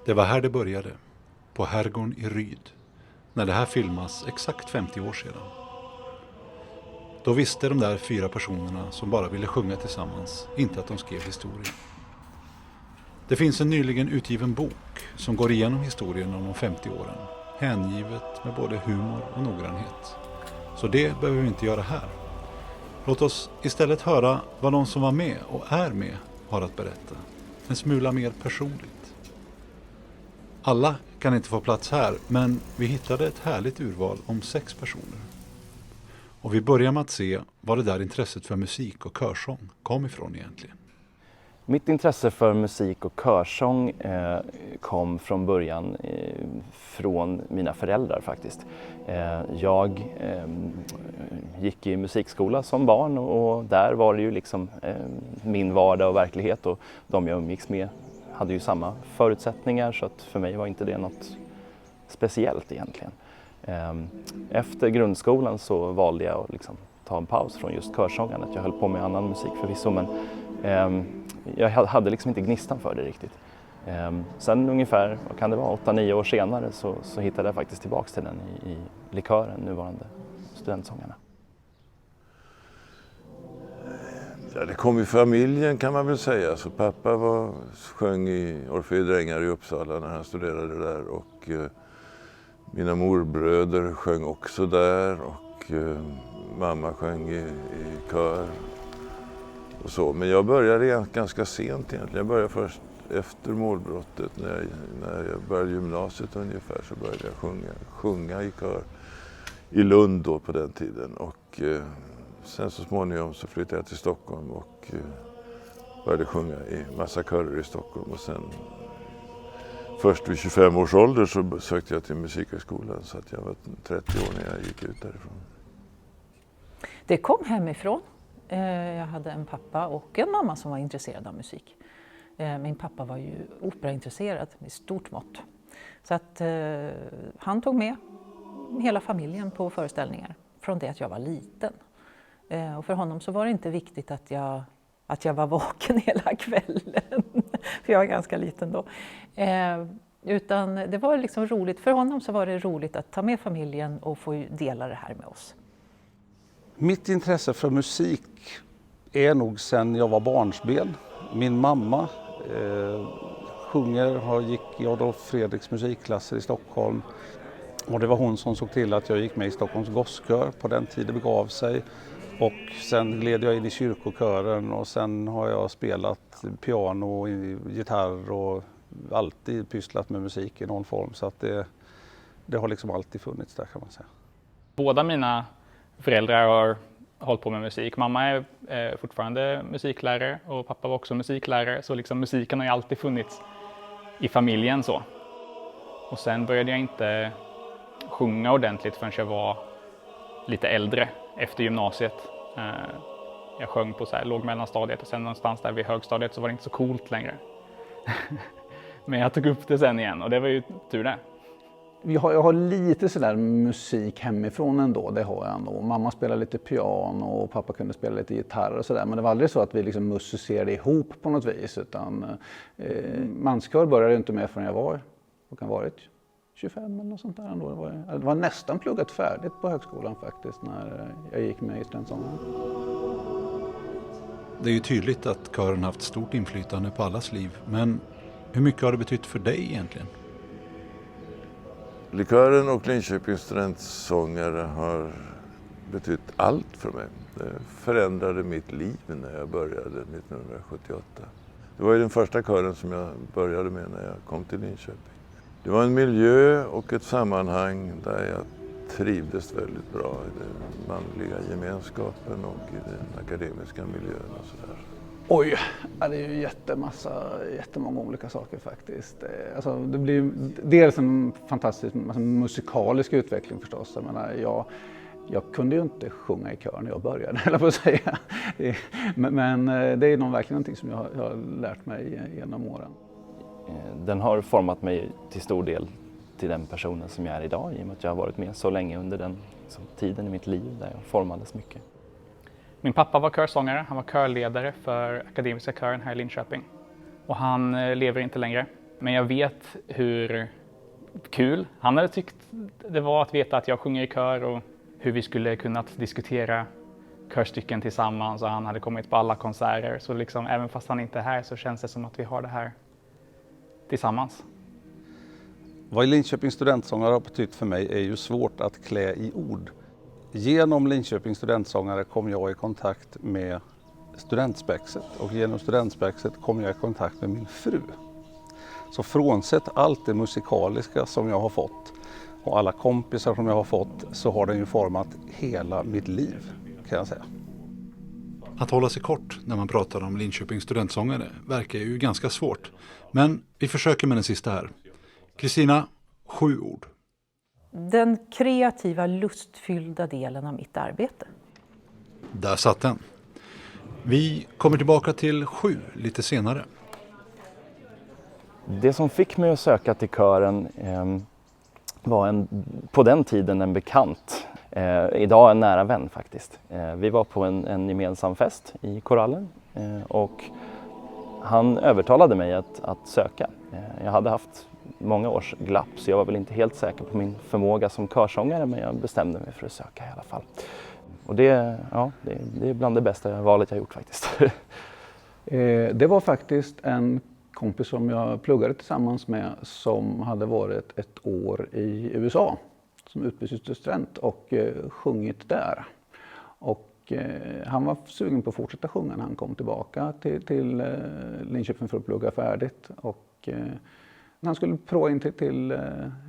Det var här det började, på Herrgården i Ryd, när det här filmas exakt 50 år sedan. Då visste de där 4 personerna som bara ville sjunga tillsammans inte att de skrev historien. Det finns en nyligen utgiven bok som går igenom historien om de 50 åren, hängivet med både humor och noggrannhet. Så det behöver vi inte göra här. Låt oss istället höra vad de som var med och är med har att berätta. En smula mer personligt. Alla kan inte få plats här, men vi hittade ett härligt urval om 6 personer. Och vi börjar med att se var det där intresset för musik och körsång kom ifrån egentligen. Mitt intresse för musik och körsång kom från början från mina föräldrar faktiskt. Jag gick i musikskola som barn och där var det ju liksom min vardag och verklighet, och de jag umgicks med hade ju samma förutsättningar, så att för mig var inte det något speciellt egentligen. Efter grundskolan så valde jag att liksom ta en paus från just körsångandet. Jag höll på med annan musik förvisso, men jag hade liksom inte gnistan för det riktigt. Sen ungefär, vad kan det vara, 8-9 år senare så hittade jag faktiskt tillbaka till den i Likören, nuvarande Studentsångarna. Ja, det kom i familjen kan man väl säga. Så pappa sjöng i Orfejdrängar i Uppsala när han studerade där, och mina morbröder sjöng också där, och mamma sjöng i kör och så. Men jag började ganska sent egentligen. Jag började först efter målbrottet, när jag började gymnasiet ungefär, så började jag sjunga i kör i Lund då på den tiden, och sen så småningom så flyttade jag till Stockholm och började sjunga i massa körer i Stockholm, och sen först vid 25 års ålder så sökte jag till Musikhögskolan, så att jag var 30 år när jag gick ut därifrån. Det kom hemifrån. Jag hade en pappa och en mamma som var intresserade av musik. Min pappa var ju operaintresserad i stort mått. Så att han tog med hela familjen på föreställningar från det att jag var liten. Och för honom så var det inte viktigt att jag var vaken hela kvällen. För jag var ganska liten då. Utan det var liksom roligt. För honom så var det roligt att ta med familjen och få dela det här med oss. Mitt intresse för musik är nog sedan jag var barnsben. Min mamma gick i Adolf Fredriks musikklasser i Stockholm. Och det var hon som såg till att jag gick med i Stockholms gosskör på den tiden det begav sig. Och sen gled jag in i kyrkokören, och sen har jag spelat piano, gitarr och alltid pysslat med musik i någon form. Så att det har liksom alltid funnits där, kan man säga. Båda mina föräldrar har hållit på med musik. Mamma är fortfarande musiklärare och pappa var också musiklärare. Så liksom musiken har ju alltid funnits i familjen så. Och sen började jag inte sjunga ordentligt förrän jag var lite äldre, efter gymnasiet. Jag sjöng på så här lågmellanstadiet, och sen någonstans där vid högstadiet så var det inte så coolt längre. Men jag tog upp det sen igen, och det var ju tur det. Jag har lite sådär musik hemifrån ändå, det har jag ändå. Mamma spelade lite piano och pappa kunde spela lite gitarr och sådär. Men det var aldrig så att vi liksom musicerade ihop på något vis. Utan manskör började inte med förrän jag var, vad kan det ha varit, 25 eller något sånt där ändå. Det var nästan pluggat färdigt på högskolan faktiskt när jag gick med i Studentsångarna. Det är ju tydligt att kören haft stort inflytande på allas liv, men hur mycket har det betytt för dig egentligen? Likören och Linköpings Studentsångare har betytt allt för mig. Det förändrade mitt liv när jag började 1978. Det var ju den första kören som jag började med när jag kom till Linköping. Det var en miljö och ett sammanhang där jag trivdes väldigt bra i den manliga gemenskapen och i den akademiska miljön och sådär. Oj, det är ju jättemånga olika saker faktiskt. Alltså, det blir ju dels en fantastisk musikalisk utveckling förstås. Jag menar, jag kunde ju inte sjunga i kör när jag började, eller på att säga. Men det är nog verkligen någonting som jag har lärt mig genom åren. Den har format mig till stor del till den personen som jag är idag, i och med att jag har varit med så länge under den tiden i mitt liv där jag formades mycket. Min pappa var körsångare, han var körledare för Akademiska kören här i Linköping. Och han lever inte längre. Men jag vet hur kul han hade tyckt det var att veta att jag sjunger i kör och hur vi skulle kunnat diskutera körstycken tillsammans, och han hade kommit på alla konserter. Så liksom, även fast han inte är här så känns det som att vi har det här tillsammans. Vad Linköpings studentsångare har betytt för mig är ju svårt att klä i ord. Genom Linköpings studentsångare kom jag i kontakt med studentspexet, och genom studentspexet kom jag i kontakt med min fru. Så frånsett allt det musikaliska som jag har fått och alla kompisar som jag har fått, så har den ju format hela mitt liv, kan jag säga. Att hålla sig kort när man pratar om Linköpings studentsångare verkar ju ganska svårt. Men vi försöker med den sista här. Kristina, 7 ord. Den kreativa, lustfyllda delen av mitt arbete. Där satt den. Vi kommer tillbaka till 7 lite senare. Det som fick mig att söka till kören var på den tiden en bekant. Idag en nära vän faktiskt. Vi var på en gemensam fest i Korallen och han övertalade mig att söka. Jag hade haft många års glapp, så jag var väl inte helt säker på min förmåga som körsångare, men jag bestämde mig för att söka i alla fall. Och det är bland det bästa valet jag gjort faktiskt. Det var faktiskt en kompis som jag pluggade tillsammans med som hade varit ett år i USA som utbytesstudent och sjungit där. Och han var sugen på att fortsätta sjunga när han kom tillbaka till Linköping för att plugga färdigt. Och när han skulle prova in till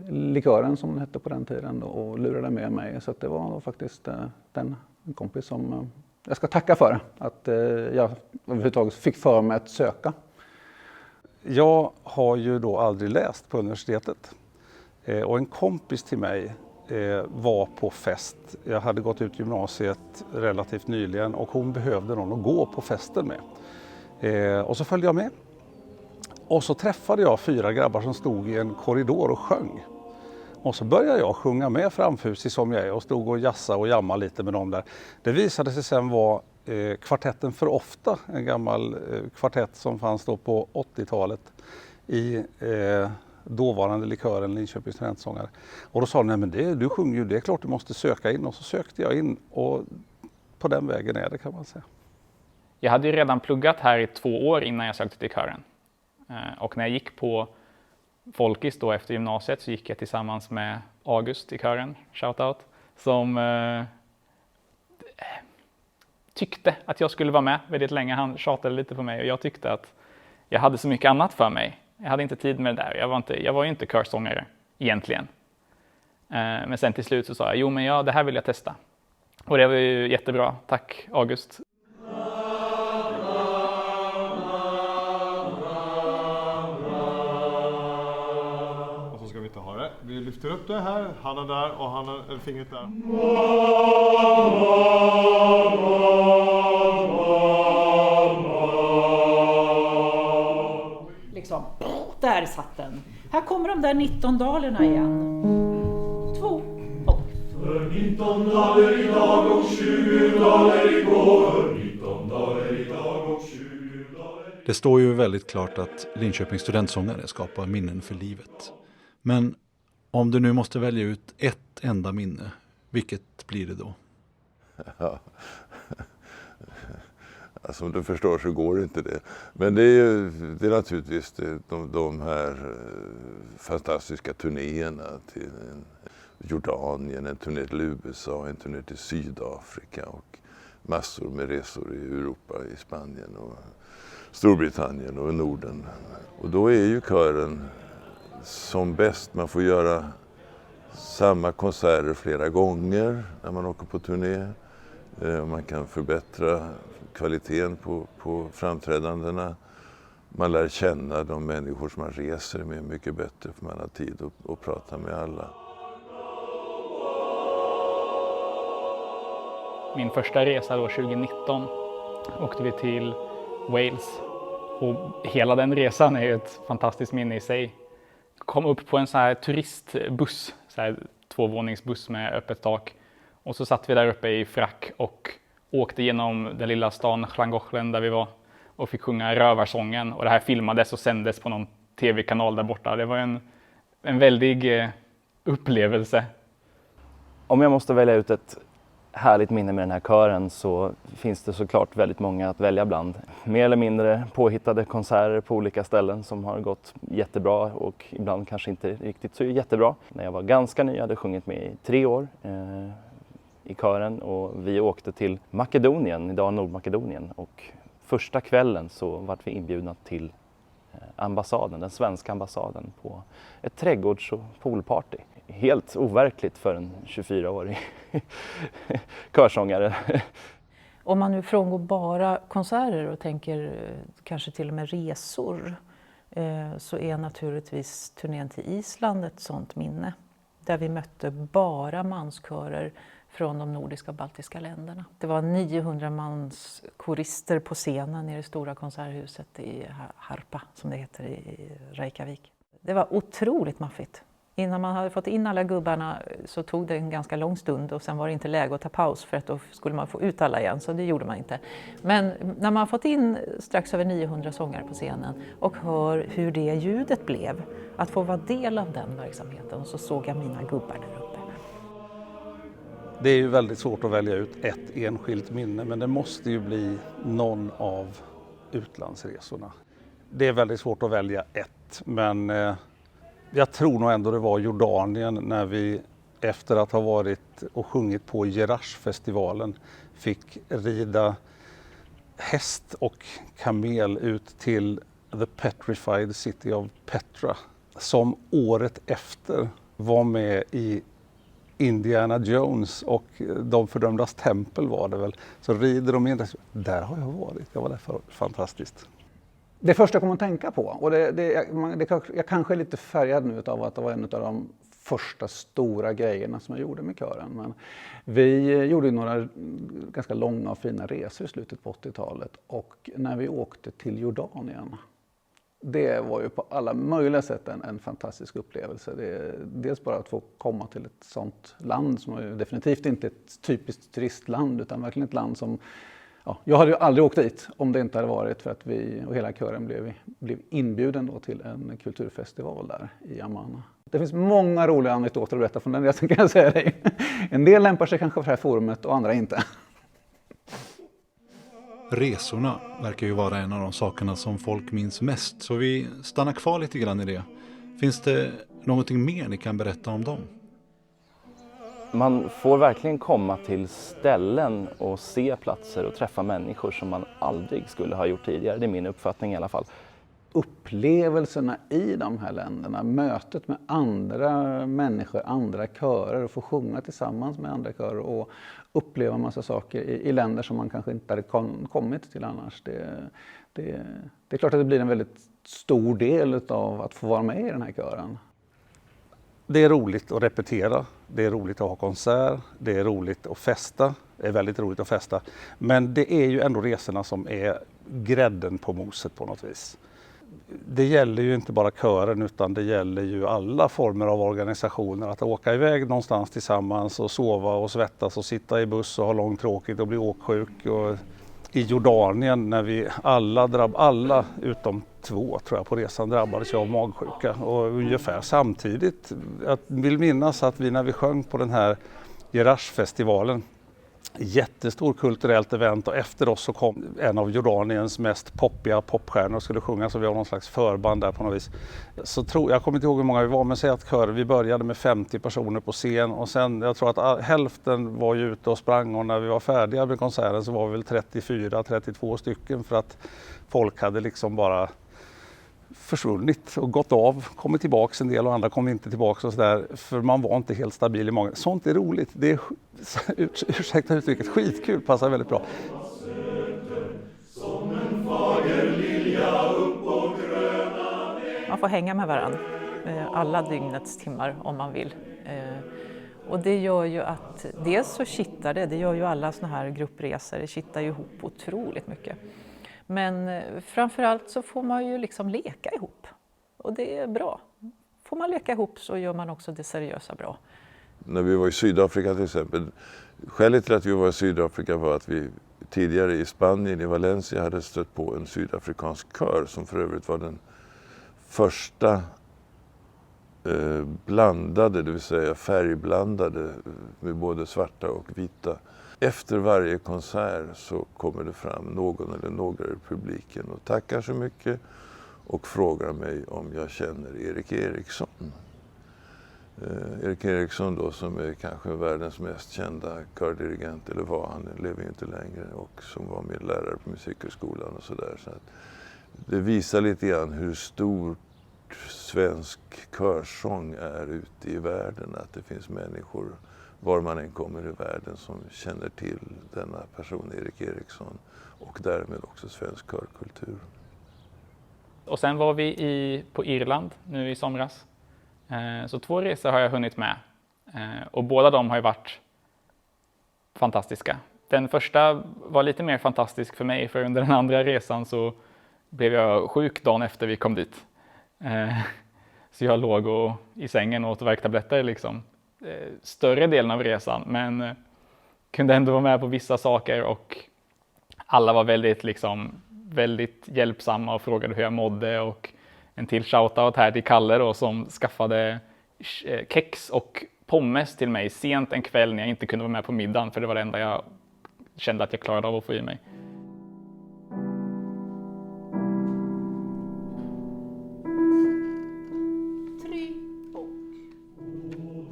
likören som det hette på den tiden och lurade med mig. Så att det var faktiskt en kompis som jag ska tacka för att jag överhuvudtaget fick för mig att söka. Jag har ju då aldrig läst på universitetet och en kompis till mig var på fest. Jag hade gått ut gymnasiet relativt nyligen och hon behövde någon att gå på festen med. Och så följde jag med. Och så träffade jag 4 grabbar som stod i en korridor och sjöng. Och så började jag sjunga med framfusig som jag är och stod och jassa och jamma lite med dem där. Det visade sig sen vara kvartetten För ofta, en gammal kvartett som fanns då på 80-talet i dåvarande likören Linköpings studentsångare. Och då sa de, nej men du sjunger ju, det är klart du måste söka in. Och så sökte jag in och på den vägen är det, kan man säga. Jag hade ju redan pluggat här i 2 år innan jag sökte till kören. Och när jag gick på Folkis då efter gymnasiet så gick jag tillsammans med August i kören, shoutout, som tyckte att jag skulle vara med väldigt länge. Han tjatade lite på mig och jag tyckte att jag hade så mycket annat för mig. Jag hade inte tid med det där. Jag var ju inte körsångare egentligen. Men sen till slut så sa jag, det här vill jag testa. Och det var ju jättebra. Tack August. Och så ska vi inte ha det. Vi lyfter upp det här. Han är där och han har fingret där. Liksom, där satt den. Här kommer de där 19 dalerna igen. 2 och. För 19 daler idag och 20 daler igår. 19 daler idag och 20 daler. Det står ju väldigt klart att Linköpings studentsångare skapar minnen för livet. Men om du nu måste välja ut ett enda minne, vilket blir det då? Ja. Alltså, som du förstår så går inte det. Men det är naturligtvis de här fantastiska turnéerna till Jordanien, en turné till USA, en turné till Sydafrika och massor med resor i Europa, i Spanien och Storbritannien och Norden. Och då är ju kören som bäst. Man får göra samma konserter flera gånger när man åker på turné. Man kan förbättra kvaliteten på framträdandena. Man lär känna de människor som man reser med mycket bättre för man har tid att prata med alla. Min första resa då 2019 åkte vi till Wales. Och hela den resan är ett fantastiskt minne i sig. Kom upp på en så här turistbuss, så här 2-våningsbuss med öppet tak. Och så satt vi där uppe i frack och åkte genom den lilla stan Llangollen där vi var och fick sjunga rövarsången. Och det här filmades och sändes på någon tv-kanal där borta. Det var en väldig upplevelse. Om jag måste välja ut ett härligt minne med den här kören så finns det såklart väldigt många att välja bland. Mer eller mindre påhittade konserter på olika ställen som har gått jättebra och ibland kanske inte riktigt så jättebra. När jag var ganska ny, hade sjungit med i 3 år i kören och vi åkte till Makedonien, idag Nordmakedonien, och första kvällen så var vi inbjudna till ambassaden, den svenska ambassaden, på ett trädgårds- och poolparty. Helt overkligt för en 24-årig körsångare. Om man nu frångår bara konserter och tänker kanske till och med resor så är naturligtvis turnén till Island ett sånt minne. Där vi mötte bara manskörer från de nordiska och baltiska länderna. Det var 900 mans korister på scenen i det stora konserthuset i Harpa, som det heter, i Reykjavik. Det var otroligt maffigt. Innan man hade fått in alla gubbarna så tog det en ganska lång stund och sen var det inte läge att ta paus för att då skulle man få ut alla igen, så det gjorde man inte. Men när man fått in strax över 900 sångare på scenen och hör hur det ljudet blev, att få vara del av den verksamheten, så såg jag mina gubbar där uppe. Det är ju väldigt svårt att välja ut ett enskilt minne, men det måste ju bli någon av utlandsresorna. Det är väldigt svårt att välja ett, men jag tror nog ändå det var Jordanien när vi efter att ha varit och sjungit på Jerash-festivalen fick rida häst och kamel ut till The Petrified City of Petra, som året efter var med i Indiana Jones och De fördömdas tempel var det väl. Så rider de in där har jag varit, jag var där för fantastiskt. Det första jag kommer att tänka på, och jag kanske är lite färgad nu av att det var en av de första stora grejerna som jag gjorde med kören. Men vi gjorde några ganska långa och fina resor i slutet på 80-talet, och när vi åkte till Jordanien, det var ju på alla möjliga sätt en fantastisk upplevelse. Dels bara att få komma till ett sånt land som är definitivt inte ett typiskt turistland, utan verkligen ett land som, ja, jag hade ju aldrig åkt dit om det inte hade varit för att vi och hela kören blev inbjuden då till en kulturfestival där i Amman. Det finns många roliga anekdoter att berätta från den resan, kan jag säga dig. En del lämpar sig kanske för det här forumet och andra inte. Resorna verkar ju vara en av de sakerna som folk minns mest, så vi stannar kvar lite grann i det. Finns det någonting mer ni kan berätta om dem? Man får verkligen komma till ställen och se platser och träffa människor som man aldrig skulle ha gjort tidigare. Det är min uppfattning i alla fall. Upplevelserna i de här länderna, mötet med andra människor, andra körer, och få sjunga tillsammans med andra körer och uppleva en massa saker i länder som man kanske inte hade kommit till annars. Det är klart att det blir en väldigt stor del av att få vara med i den här kören. Det är roligt att repetera, det är roligt att ha konsert, det är roligt att festa, det är väldigt roligt att festa. Men det är ju ändå resorna som är grädden på moset på något vis. Det gäller ju inte bara kören, utan det gäller ju alla former av organisationer. Att åka iväg någonstans tillsammans och sova och svettas och sitta i buss och ha långtråkigt och bli åksjuk. Och i Jordanien när vi alla utom 2 tror jag på resan drabbades av magsjuka. Och ungefär samtidigt, jag vill minnas att vi när vi sjöng på den här Jerash-festivalen, jättestor kulturellt event, och efter oss så kom en av Jordaniens mest poppiga popstjärnor och skulle sjunga, så vi har någon slags förband där på något vis. Så jag kommer inte ihåg hur många vi var, men säg att vi började med 50 personer på scen, och sen jag tror att hälften var ju ute och sprang, och när vi var färdiga med konserten så var vi väl 34-32 stycken, för att folk hade liksom bara försvunnit och gått av, kommit tillbaka en del och andra kom inte tillbaka och sådär, för man var inte helt stabil i magen. Sånt är roligt, det är, ursäkta uttrycket, skitkul, passar väldigt bra. Man får hänga med varandra alla dygnets timmar om man vill. Och det gör ju att dels så kittar det gör ju alla såna här gruppresor, det kittar ju ihop otroligt mycket. Men framförallt så får man ju liksom leka ihop, och det är bra. Får man leka ihop så gör man också det seriösa bra. När vi var i Sydafrika till exempel, skälet till att vi var i Sydafrika var att vi tidigare i Spanien, i Valencia, hade stött på en sydafrikansk kör som för övrigt var den första blandade, det vill säga färgblandade med både svarta och vita. Efter varje konsert så kommer det fram någon eller några i publiken och tackar så mycket och frågar mig om jag känner Erik Eriksson. Erik Eriksson då, som är kanske världens mest kända kördirigent, eller var, han lever ju inte längre, och som var med lärare på Musikhögskolan och sådär. Så att det visar lite grann hur stort svensk körsång är ute i världen, att det finns människor var man än kommer i världen som känner till denna person Erik Eriksson och därmed också svensk körkultur. Och sen var vi på Irland nu i somras. Så 2 resor har jag hunnit med och båda de har ju varit fantastiska. Den första var lite mer fantastisk för mig, för under den andra resan så blev jag sjuk dagen efter vi kom dit. Så jag låg i sängen och åt värktabletter liksom. Större delen av resan, men kunde ändå vara med på vissa saker och alla var väldigt hjälpsamma och frågade hur jag mådde, och en till shoutout här till Kalle då, som skaffade kex och pommes till mig sent en kväll när jag inte kunde vara med på middagen, för det var det enda jag kände att jag klarade av att få i mig.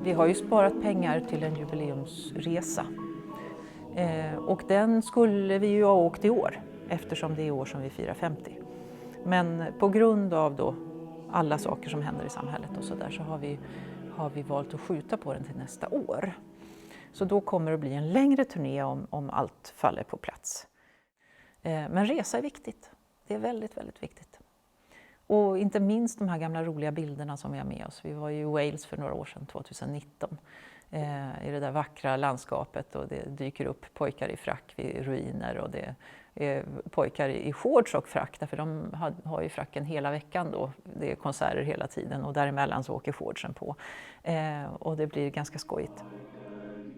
Vi har ju sparat pengar till en jubileumsresa och den skulle vi ju ha åkt i år, eftersom det är år som vi firar 50. Men på grund av då alla saker som händer i samhället och så där, så har vi valt att skjuta på den till nästa år. Så då kommer det att bli en längre turné om allt faller på plats. Men resa är viktigt. Det är väldigt, väldigt viktigt. Och inte minst de här gamla roliga bilderna som vi har med oss. Vi var ju i Wales för några år sedan, 2019. I det där vackra landskapet, och det dyker upp pojkar i frack vid ruiner, och det är pojkar i shorts och frack, därför de har ju fracken hela veckan då. Det är konserter hela tiden och däremellan så åker shortsen på. Och det blir ganska skojigt.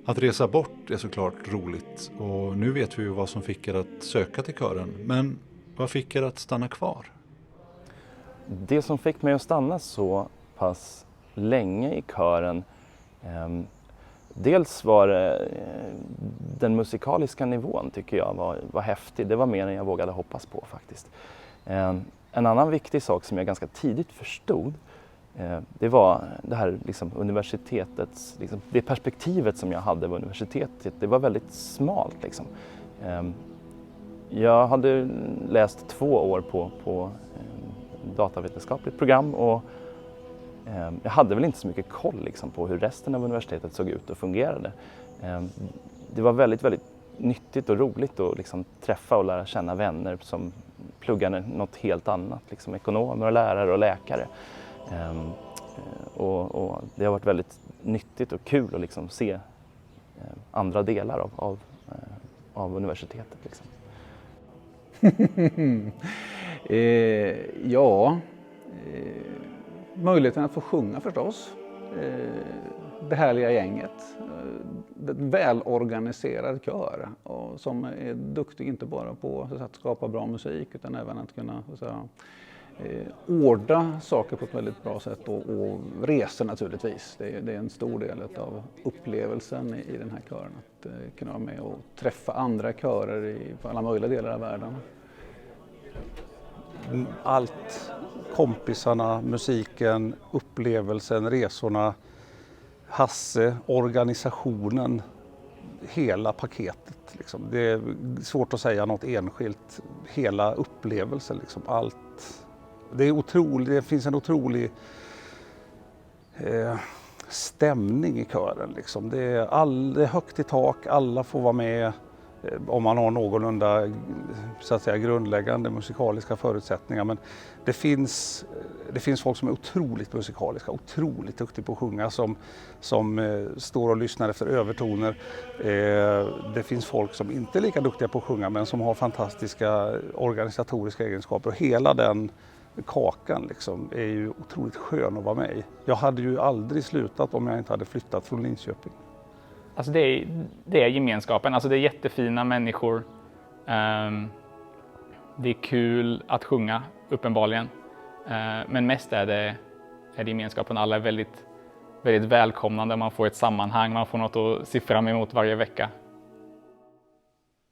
Att resa bort är såklart roligt, och nu vet vi ju vad som fick er att söka till kören. Men vad fick er att stanna kvar? Det som fick mig att stanna så pass länge i kören, dels var den musikaliska nivån, tycker jag var häftig. Det var mer än jag vågade hoppas på faktiskt. En annan viktig sak som jag ganska tidigt förstod, det var det här universitetets, det perspektivet som jag hade av universitetet. Det var väldigt smalt liksom. Jag hade läst 2 år på datavetenskapligt program, och jag hade väl inte så mycket koll på hur resten av universitetet såg ut och fungerade. Det var väldigt, väldigt nyttigt och roligt att träffa och lära känna vänner som pluggade något helt annat, ekonomer och lärare och läkare. Och det har varit väldigt nyttigt och kul att se andra delar av universitetet. Möjligheten att få sjunga förstås. Det härliga gänget. En välorganiserad kör, och som är duktig inte bara på att skapa bra musik, utan även att kunna ordna saker på ett väldigt bra sätt, och resor naturligtvis. Det är en stor del av upplevelsen i den här kören, att kunna vara med och träffa andra körer på alla möjliga delar av världen. Allt, kompisarna, musiken, upplevelsen, resorna, Hasse, organisationen, hela paketet. Det är svårt att säga något enskilt, hela upplevelsen, allt. Det är otroligt, det finns en otrolig stämning i kören. Det är högt i tak, alla får vara med om man har någorlunda grundläggande musikaliska förutsättningar. Men det finns folk som är otroligt musikaliska, otroligt duktiga på att sjunga, som står och lyssnar efter övertoner. Det finns folk som inte är lika duktiga på att sjunga, men som har fantastiska organisatoriska egenskaper. Och hela den kakan är ju otroligt skön att vara med i. Jag hade ju aldrig slutat om jag inte hade flyttat från Linköping. Alltså det är gemenskapen, det är jättefina människor. Det är kul att sjunga, uppenbarligen. Men mest är det gemenskapen. Alla är väldigt, väldigt välkomnande. Man får ett sammanhang, man får något att se fram emot varje vecka.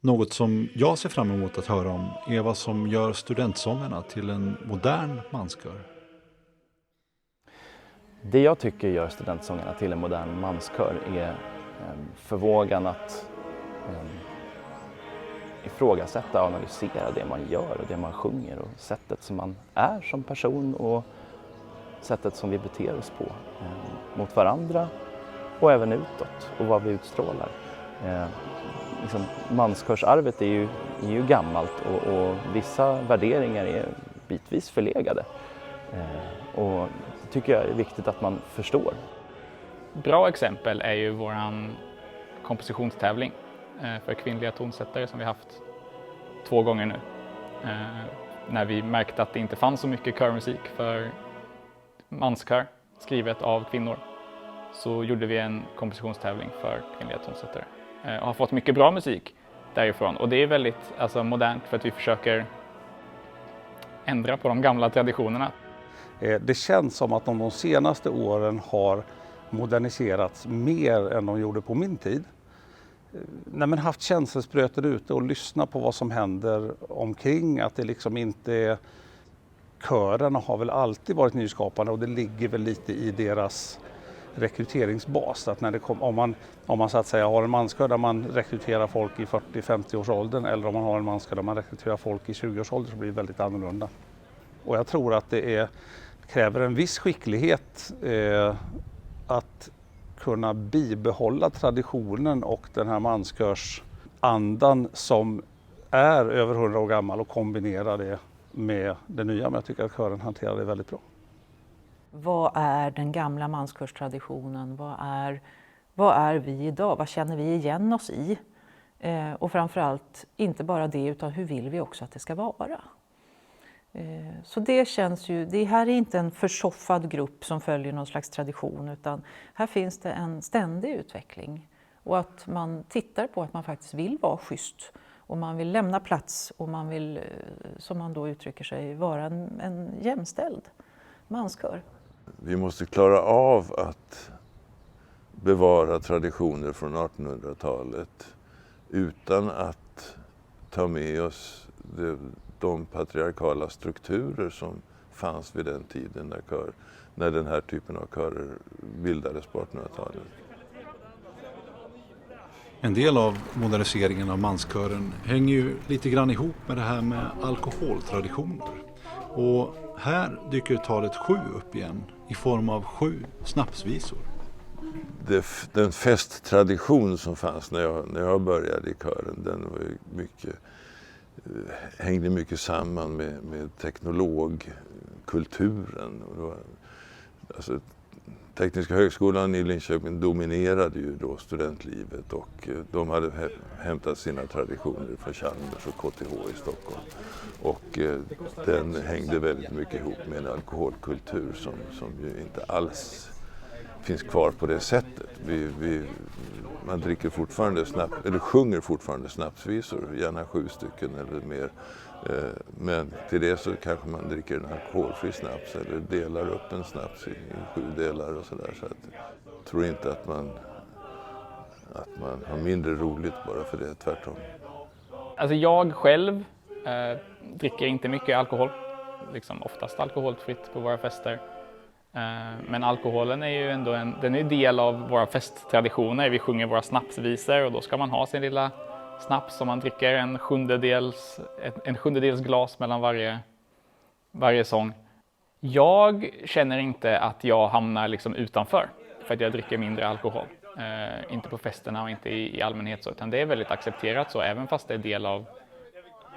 Något som jag ser fram emot att höra om är vad som gör studentsångerna till en modern manskör. Det jag tycker gör studentsångerna till en modern manskör är förmågan att ifrågasätta och analysera det man gör och det man sjunger och sättet som man är som person och sättet som vi beter oss på mot varandra och även utåt och vad vi utstrålar. Manskörsarvet är ju gammalt och vissa värderingar är bitvis förlegade. Och det tycker jag är viktigt att man förstår. Bra exempel är ju våran kompositionstävling för kvinnliga tonsättare som vi haft 2 gånger nu. När vi märkte att det inte fanns så mycket körmusik för manskör skrivet av kvinnor så gjorde vi en kompositionstävling för kvinnliga tonsättare. Och har fått mycket bra musik därifrån. Och det är väldigt modernt för att vi försöker ändra på de gamla traditionerna. Det känns som att de senaste åren har moderniserats mer än de gjorde på min tid. När man haft känselspröten ute och lyssnat på vad som händer omkring, att det liksom inte är... Körerna har väl alltid varit nyskapande och det ligger väl lite i deras rekryteringsbas. Att när det om man så att säga har en manskör där man rekryterar folk i 40-50 års åldern eller om man har en manskör där man rekryterar folk i 20 års ålder så blir det väldigt annorlunda. Och jag tror att det kräver en viss skicklighet att kunna bibehålla traditionen och den här manskörsandan som är över 100 år gammal och kombinera det med det nya. Men jag tycker att kören hanterar det väldigt bra. Vad är den gamla manskörstraditionen? Vad är vi idag? Vad känner vi igen oss i? Och framförallt inte bara det utan hur vill vi också att det ska vara? Så det känns ju, det här är inte en försoffad grupp som följer någon slags tradition utan här finns det en ständig utveckling och att man tittar på att man faktiskt vill vara schysst och man vill lämna plats och man vill, som man då uttrycker sig, vara en jämställd manskör. Vi måste klara av att bevara traditioner från 1800-talet utan att ta med oss de patriarkala strukturer som fanns vid den tiden när den här typen av körer bildades på 1800-talet. En del av moderniseringen av manskören hänger ju lite grann ihop med det här med alkoholtraditioner. Och här dyker talet 7 upp igen i form av 7 snapsvisor. Den festtradition som fanns när jag började i kören, den var ju hängde mycket samman med teknologkulturen. Alltså, Tekniska högskolan i Linköping dominerade ju då studentlivet och de hade hämtat sina traditioner från Chalmers och KTH i Stockholm. Och den hängde väldigt mycket ihop med en alkoholkultur som ju inte alls finns kvar på det sättet. Man dricker fortfarande sjunger fortfarande snapsvisor, gärna 7 stycken eller mer. Men till det så kanske man dricker en alkoholfri snaps eller delar upp en snaps i 7 delar och sådär. Så att jag tror inte att man har mindre roligt bara för det, tvärtom. Alltså jag själv dricker inte mycket alkohol, liksom oftast alkoholfritt på våra fester. Men alkoholen är ju ändå den är del av våra festtraditioner. Vi sjunger våra snapsvisor och då ska man ha sin lilla snaps som man dricker en sjundedels glas mellan varje sång. Jag känner inte att jag hamnar liksom utanför för att jag dricker mindre alkohol. Inte på festerna och inte i allmänhet så, utan det är väldigt accepterat så även fast det är del av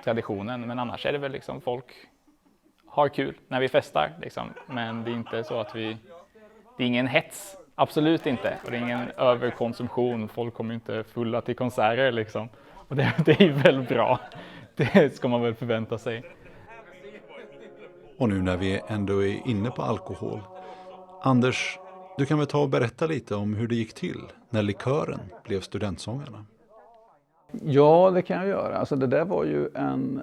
traditionen. Men annars är det väl liksom folk har kul när vi festar liksom. Men det är inte så att det är ingen hets, absolut inte. Och det är ingen överkonsumtion, folk kommer inte fulla till konserter liksom. Och det är ju väl bra, det ska man väl förvänta sig. Och nu när vi ändå är inne på alkohol. Anders, du kan väl ta och berätta lite om hur det gick till när likören blev studentsångarna? Ja, det kan jag göra. Alltså det där var ju en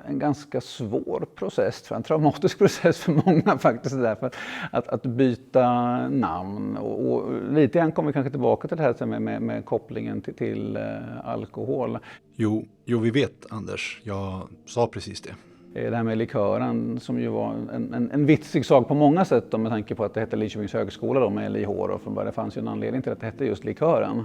ganska svår process, en traumatisk process för många faktiskt. Därför att byta namn och lite grann kommer vi kanske tillbaka till det här med kopplingen till alkohol. Jo, vi vet Anders. Jag sa precis det. Det här med likören som ju var en vitsig sak på många sätt då, med tanke på att det hette Lidköpings högskola då, med LIH då, från början. Det fanns ju en anledning till att det hette just likören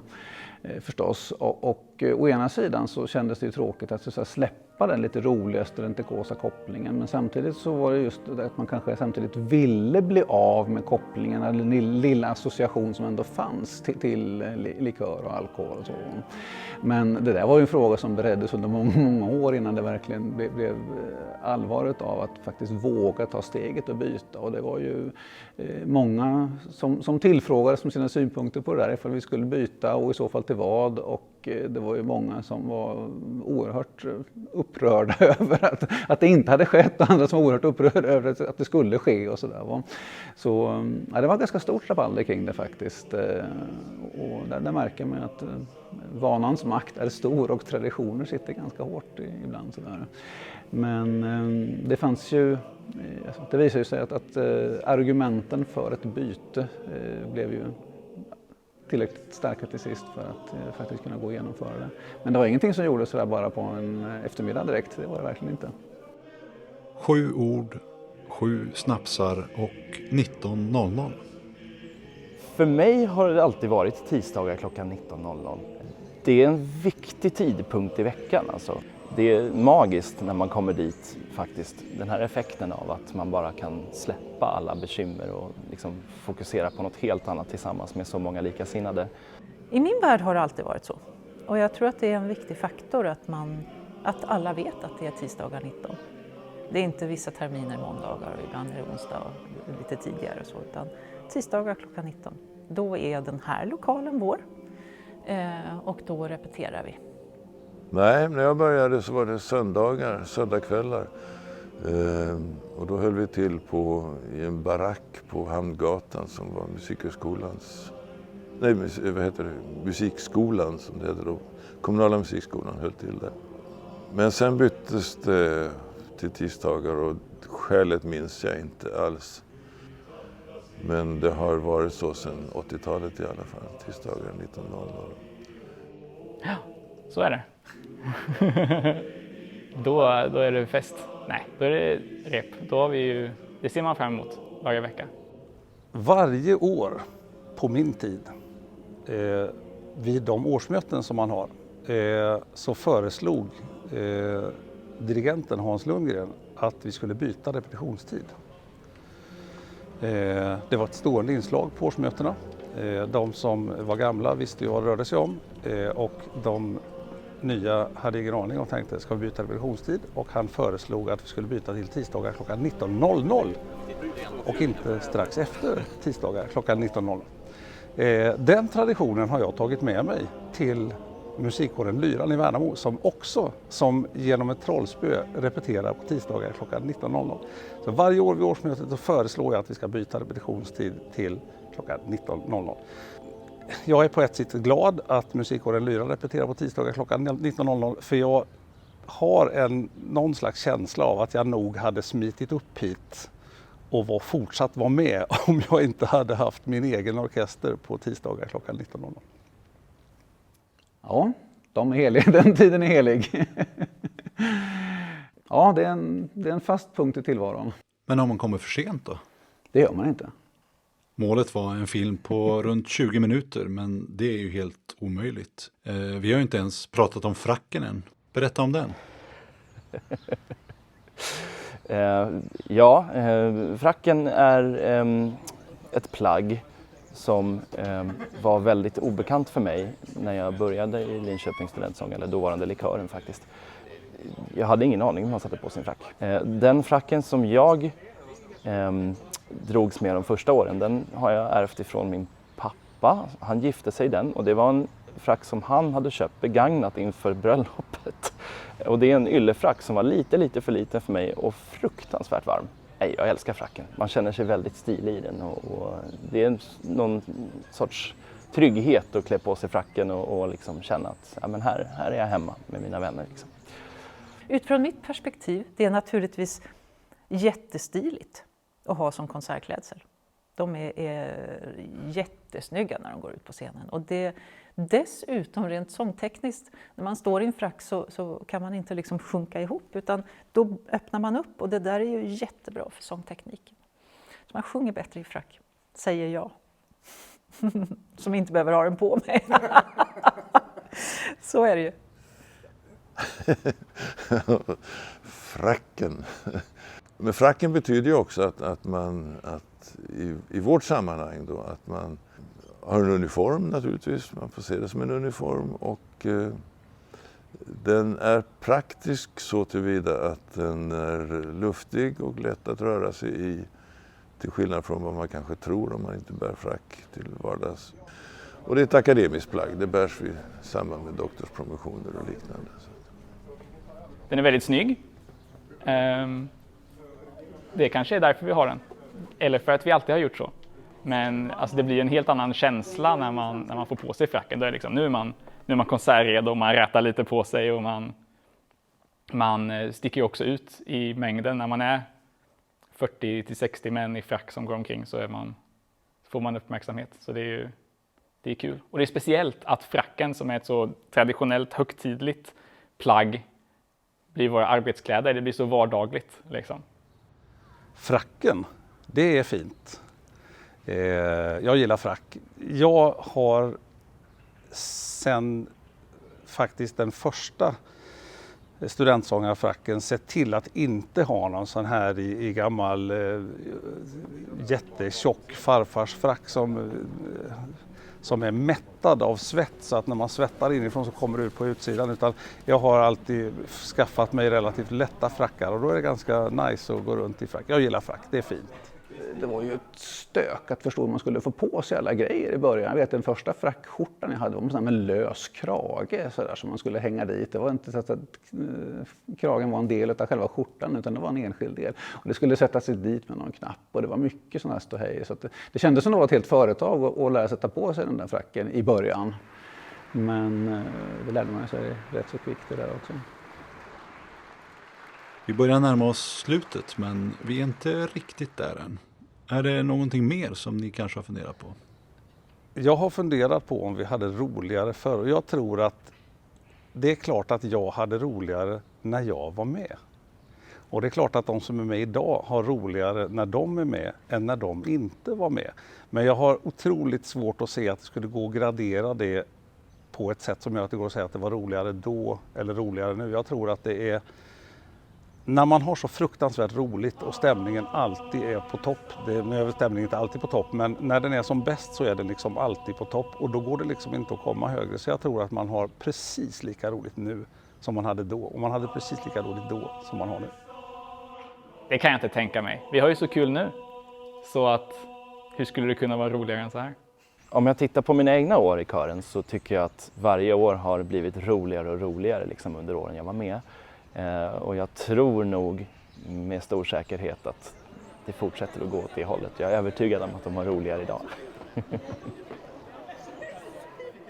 förstås. Och å ena sidan så kändes det ju tråkigt att, så att säga, släppa den lite roliga studentikosa kopplingen, men samtidigt så var det just det att man kanske samtidigt ville bli av med kopplingen, eller den lilla association som ändå fanns till likör och alkohol och så. Men det där var ju en fråga som bereddes under många år innan det verkligen blev allvaret av att faktiskt våga ta steget och byta. Och det var ju många som tillfrågades om sina synpunkter på det där, ifall vi skulle byta och i så fall till vad. Och det var ju många som var oerhört upprörda över att det inte hade skett, och andra som var oerhört upprörda över att det skulle ske och sådär. Så ja, det var ganska stort rabalder kring det faktiskt. Och där märker man att vanans makt är stor och traditioner sitter ganska hårt ibland sådär. Men det fanns ju, det visar ju sig att argumenten för ett byte blev ju tillräckligt starka till sist för att faktiskt kunna gå och genomföra det. Men det var ingenting som gjordes sådär bara på en eftermiddag direkt, det var det verkligen inte. 7 ord, 7 snapsar och 19.00. För mig har det alltid varit tisdagar klockan 19.00. Det är en viktig tidpunkt i veckan alltså. Det är magiskt när man kommer dit faktiskt. Den här effekten av att man bara kan släppa alla bekymmer och liksom fokusera på något helt annat tillsammans med så många likasinnade. I min värld har det alltid varit så. Och jag tror att det är en viktig faktor att alla vet att det är tisdagar 19. Det är inte vissa terminer måndagar och ibland är det onsdag och lite tidigare och så, utan tisdagar klockan 19. Då är den här lokalen vår och då repeterar vi. Nej, när jag började så var det söndagskvällar. Och då höll vi till i en barack på Hamngatan som var musikskolan som det hette då. Kommunala musikskolan höll till där. Men sen byttes det till tisdagar och skälet minns jag inte alls. Men det har varit så sedan 80-talet i alla fall, tisdagar 19.00. Ja, så är det. Då är det fest. Nej, då är det rep. Då har vi ju, det ser man fram emot varje vecka. Varje år på min tid, vid de årsmöten som man har, så föreslog dirigenten Hans Lundgren att vi skulle byta repetitionstid. Det var ett stående inslag på årsmötena. De som var gamla visste ju vad det rörde sig om, och de nya hade ingen aning och tänkte, ska vi byta repetitionstid? Och han föreslog att vi skulle byta till tisdagar klockan 19.00 och inte strax efter tisdagar klockan 19.00. Den traditionen har jag tagit med mig till musikkåren Lyran i Värnamo som genom ett trollspö repeterar på tisdagar klockan 19.00. Så varje år vid årsmötet så föreslår jag att vi ska byta repetitionstid till klockan 19.00. Jag är på ett sätt glad att musikkåren Lyran repeterar på tisdagar klockan 19.00, för jag har någon slags känsla av att jag nog hade smitit upp hit och fortsatt vara med om jag inte hade haft min egen orkester på tisdagar klockan 19.00. Ja, de är heliga. Den tiden är helig. Ja, det är en fast punkt i tillvaron. Men om man kommer för sent då? Det gör man inte. Målet var en film på runt 20 minuter, men det är ju helt omöjligt. Vi har ju inte ens pratat om fracken än. Berätta om den. Fracken är ett plagg som var väldigt obekant för mig när jag började i Linköpings studentsång, eller dåvarande likören faktiskt. Jag hade ingen aning om man satte på sin frack. Den fracken som jag drogs med de första åren, den har jag ärvt ifrån min pappa. Han gifte sig i den, och det var en frack som han hade köpt begagnat inför bröllopet. Och det är en yllefrack som var lite för liten för mig och fruktansvärt varm. Nej, jag älskar fracken. Man känner sig väldigt stilig i den, och det är någon sorts trygghet att klä på sig fracken och liksom känna att ja, men här är jag hemma med mina vänner. Liksom. Utifrån mitt perspektiv, det är naturligtvis jättestiligt att ha som konsertklädsel. De är jättesnygga när de går ut på scenen. Och det, dessutom rent sångtekniskt, när man står i en frack så kan man inte liksom sjunka ihop, utan då öppnar man upp, och det där är ju jättebra för sångtekniken. Så man sjunger bättre i frack, säger jag. Som inte behöver ha den på mig. Så är det ju. Fracken. Men fracken betyder ju också att i vårt sammanhang då, att man har en uniform naturligtvis, man får se det som en uniform, och den är praktisk så tillvida att den är luftig och lätt att röra sig i, till skillnad från vad man kanske tror om man inte bär frack till vardags. Och det är ett akademiskt plagg, det bärs i samband med doktorspromotioner och liknande. Den är väldigt snygg. Det kanske är därför vi har den. Eller för att vi alltid har gjort så. Men alltså, det blir en helt annan känsla när man får på sig fracken. Då är liksom, nu är man konsertredo och man rätar lite på sig, och man sticker ju också ut i mängden. När man är 40-60 män i frack som går omkring så får man uppmärksamhet. Så det är kul. Och det är speciellt att fracken, som är ett så traditionellt högtidligt plagg, blir våra arbetskläder. Det blir så vardagligt liksom. Fracken, det är fint. Jag gillar frack. Jag har sen faktiskt den första studentsångarfracken sett till att inte ha någon sån här i gammal jättetjock farfarsfrack som är mättad av svett, så att när man svettar inifrån så kommer det ut på utsidan. Utan jag har alltid skaffat mig relativt lätta frackar, och då är det ganska nice att gå runt i frack. Jag gillar frack, det är fint. Det var ju ett stök att förstå hur man skulle få på sig alla grejer i början. Jag vet den första frackskjortan jag hade var med lös krage så där, som man skulle hänga dit. Det var inte så att kragen var en del av själva skjortan, utan det var en enskild del. Och det skulle sätta sig dit med någon knapp, och det var mycket sådana här ståhej. Så att det kändes som det var ett helt företag att lära sätta på sig den där fracken i början. Men det lärde man sig rätt så kvickt det där också. Vi börjar närma oss slutet, men vi är inte riktigt där än. Är det någonting mer som ni kanske har funderat på? Jag har funderat på om vi hade roligare förr, och jag tror att det är klart att jag hade roligare när jag var med. Och det är klart att de som är med idag har roligare när de är med än när de inte var med. Men jag har otroligt svårt att se att det skulle gå att gradera det på ett sätt som gör att det går att säga att det var roligare då eller roligare nu. Jag tror att det är när man har så fruktansvärt roligt och stämningen alltid är på topp. Nu är stämningen inte alltid på topp, men när den är som bäst så är den liksom alltid på topp, och då går det liksom inte att komma högre. Så jag tror att man har precis lika roligt nu som man hade då, och man hade precis lika roligt då som man har nu. Det kan jag inte tänka mig. Vi har ju så kul nu. Så att hur skulle det kunna vara roligare än så här? Om jag tittar på mina egna år i kören så tycker jag att varje år har blivit roligare och roligare liksom under åren jag var med. Och jag tror nog med stor säkerhet att det fortsätter att gå åt det hållet. Jag är övertygad om att de har roligare idag.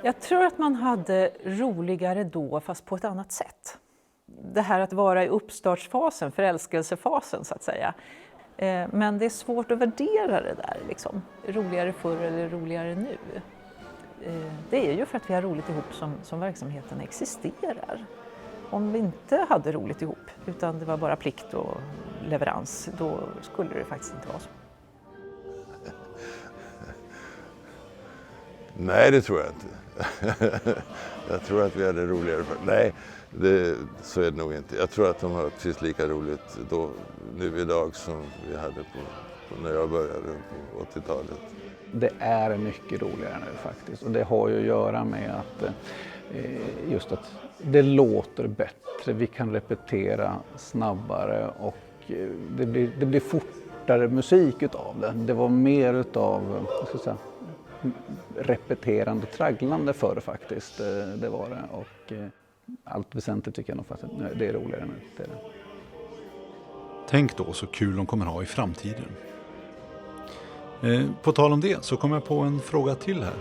Jag tror att man hade roligare då, fast på ett annat sätt. Det här att vara i uppstartsfasen, förälskelsefasen så att säga. Men det är svårt att värdera det där liksom. Roligare förr eller roligare nu. Det är ju för att vi har roligt ihop som verksamheten existerar. Om vi inte hade roligt ihop, utan det var bara plikt och leverans, då skulle det faktiskt inte vara så. Nej, det tror jag inte. Jag tror att vi hade roligare. Nej, så är det nog inte. Jag tror att de har precis lika roligt då, nu idag som vi hade på när jag började på 80-talet. Det är mycket roligare nu faktiskt, och det har ju att göra med att just att det låter bättre, vi kan repetera snabbare, och det blir fortare musik utav det. Det var mer utav repeterande, tragglande förr faktiskt, det var det. Och allt väsentligt tycker jag nog faktiskt att det är roligare nu. Det är det. Tänk då så kul de kommer ha i framtiden. På tal om det så kommer jag på en fråga till här.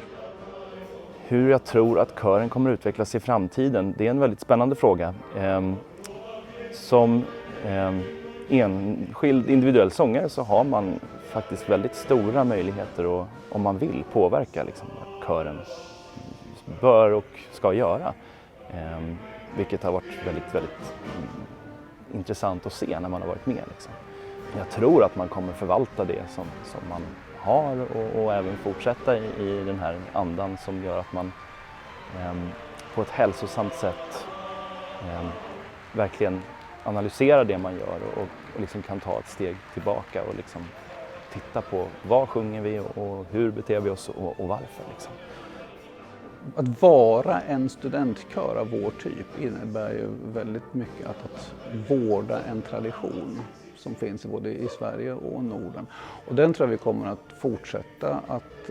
Hur jag tror att kören kommer utvecklas i framtiden, det är en väldigt spännande fråga. Som enskild individuell sångare så har man faktiskt väldigt stora möjligheter och om man vill påverka liksom, vad kören bör och ska göra. Vilket har varit väldigt intressant att se när man har varit med. Liksom. Jag tror att man kommer förvalta det som man har och även fortsätta i den här andan som gör att man på ett hälsosamt sätt verkligen analyserar det man gör och liksom kan ta ett steg tillbaka och liksom titta på vad sjunger vi och hur beter vi oss och varför. Liksom. Att vara en studentkör av vår typ innebär ju väldigt mycket att vårda en tradition som finns både i Sverige och Norden. Och den tror jag vi kommer att fortsätta att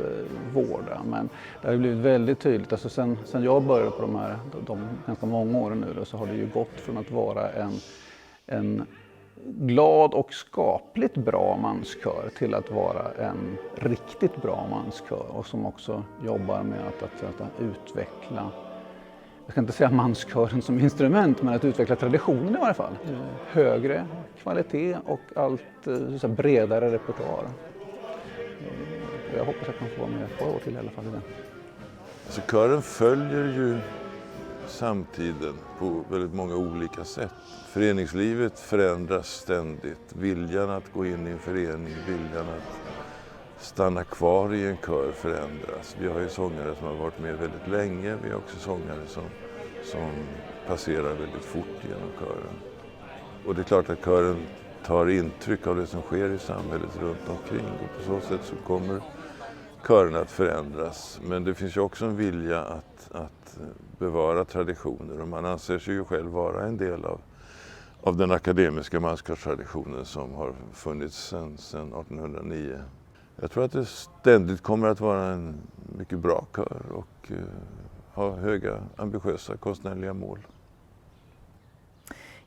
vårda. Men det har blivit väldigt tydligt, alltså sen jag började på de ganska många åren nu då, så har det ju gått från att vara en glad och skapligt bra manskör till att vara en riktigt bra manskör och som också jobbar med att utveckla, jag ska inte säga manskören som instrument, men att utveckla traditionen i varje fall. Högre kvalitet och allt så bredare repertoar. Jag hoppas jag kan få vara med ett par år till i alla fall i den. Så kören följer ju samtiden på väldigt många olika sätt. Föreningslivet förändras ständigt. Viljan att gå in i en förening, viljan att stanna kvar i en kör förändras. Vi har ju sångare som har varit med väldigt länge. Vi har också sångare som passerar väldigt fort genom kören. Och det är klart att kören tar intryck av det som sker i samhället runt omkring. Och på så sätt så kommer körerna att förändras. Men det finns ju också en vilja att bevara traditioner. Och man anser sig ju själv vara en del av den akademiska manskörstraditionen som har funnits sedan 1809. Jag tror att det ständigt kommer att vara en mycket bra kör och ha höga, ambitiösa konstnärliga mål.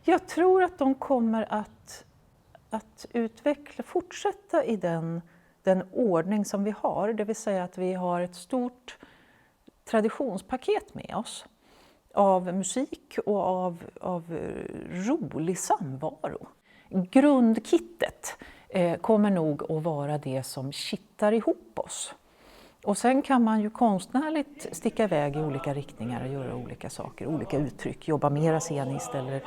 Jag tror att de kommer att fortsätta i den ordning som vi har. Det vill säga att vi har ett stort traditionspaket med oss av musik och av rolig samvaro. Grundkittet kommer nog att vara det som kittar ihop oss. Och sen kan man ju konstnärligt sticka iväg i olika riktningar och göra olika saker, olika uttryck, jobba mera sceniskt eller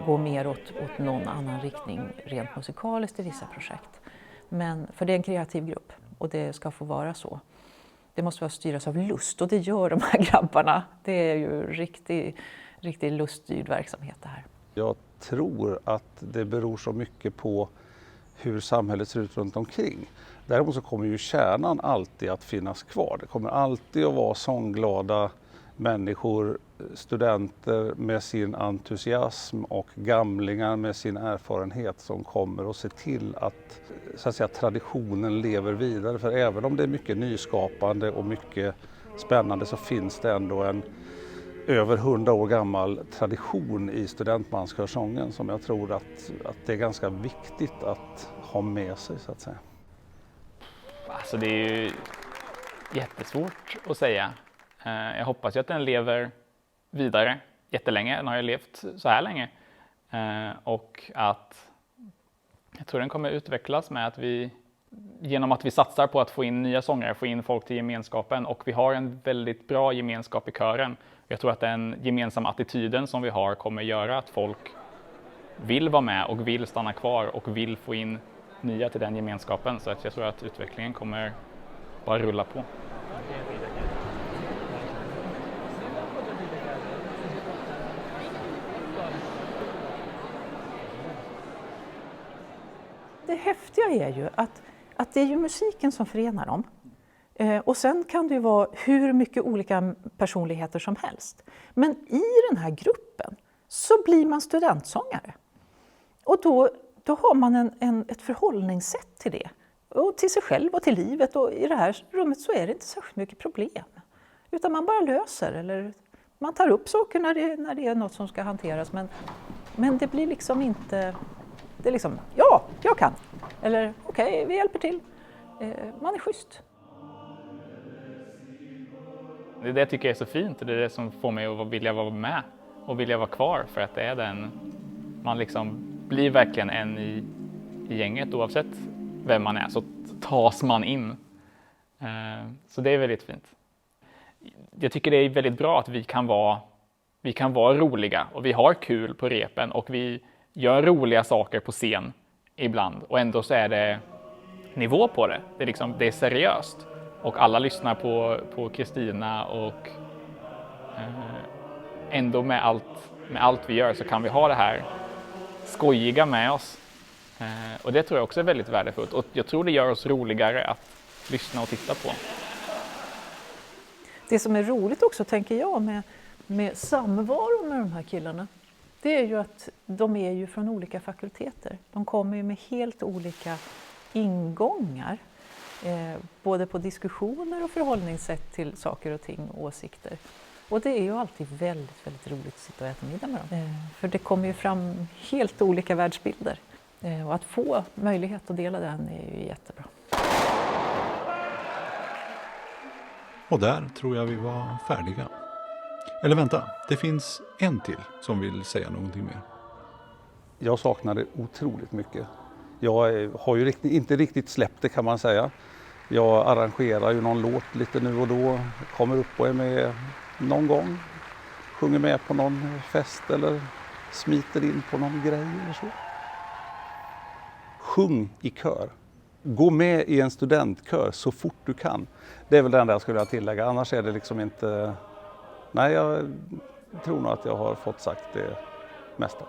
gå mer åt någon annan riktning rent musikaliskt i vissa projekt. Men för det är en kreativ grupp och det ska få vara så. Det måste vara styras av lust och det gör de här grabbarna. Det är ju riktigt luststyrd verksamhet det här. Jag tror att det beror så mycket på hur samhället ser ut runt omkring. Däremot så kommer ju kärnan alltid att finnas kvar. Det kommer alltid att vara sångglada människor, studenter med sin entusiasm och gamlingar med sin erfarenhet som kommer att se till att, så att säga, traditionen lever vidare. För även om det är mycket nyskapande och mycket spännande så finns det ändå en över 100 år gammal tradition i studentmanskörsången som jag tror att det är ganska viktigt att ha med sig, så att säga. Alltså det är ju jättesvårt att säga. Jag hoppas ju att den lever vidare jättelänge. Den har ju levt så här länge. Och att jag tror den kommer utvecklas med att genom att vi satsar på att få in nya sångare, få in folk till gemenskapen, och vi har en väldigt bra gemenskap i kören. Jag tror att den gemensamma attityden som vi har kommer göra att folk vill vara med och vill stanna kvar och vill få in nya till den gemenskapen. Så att jag tror att utvecklingen kommer bara rulla på. Det häftiga är ju att det är ju musiken som förenar dem. Och sen kan det ju vara hur mycket olika personligheter som helst. Men i den här gruppen så blir man studentsångare. Och då har man ett förhållningssätt till det. Och till sig själv och till livet. Och i det här rummet så är det inte särskilt mycket problem. Utan man bara löser. Eller man tar upp saker när det är något som ska hanteras. Men det blir liksom inte... Det är liksom, ja, jag kan. Eller okej, vi hjälper till. Man är schysst. Det tycker jag är så fint och det är det som får mig att vilja vara med och vilja vara kvar för att det är den, man liksom blir verkligen en i gänget oavsett vem man är så tas man in. Så det är väldigt fint. Jag tycker det är väldigt bra att vi kan vara roliga och vi har kul på repen och vi gör roliga saker på scen ibland och ändå så är det nivå på det. Det är seriöst och alla lyssnar på Kristina och ändå med allt vi gör så kan vi ha det här skojiga med oss. Och det tror jag också är väldigt värdefullt och jag tror det gör oss roligare att lyssna och titta på. Det som är roligt också tänker jag med samvaron med de här killarna, det är ju att de är ju från olika fakulteter. De kommer ju med helt olika ingångar, både på diskussioner och förhållningssätt till saker och ting och åsikter. Och det är ju alltid väldigt, väldigt roligt att sitta och äta middag med dem. För det kommer ju fram helt olika världsbilder. Och att få möjlighet att dela den är ju jättebra. Och där tror jag vi var färdiga. Eller vänta, det finns en till som vill säga någonting mer. Jag saknade otroligt mycket. Jag har ju inte riktigt släppt det kan man säga. Jag arrangerar ju någon låt lite nu och då, kommer upp och är med någon gång. Sjunger med på någon fest eller smiter in på någon grej eller så. Sjung i kör. Gå med i en studentkör så fort du kan. Det är väl det enda jag skulle vilja tillägga. Annars är det liksom inte... Nej, jag tror nog att jag har fått sagt det mesta.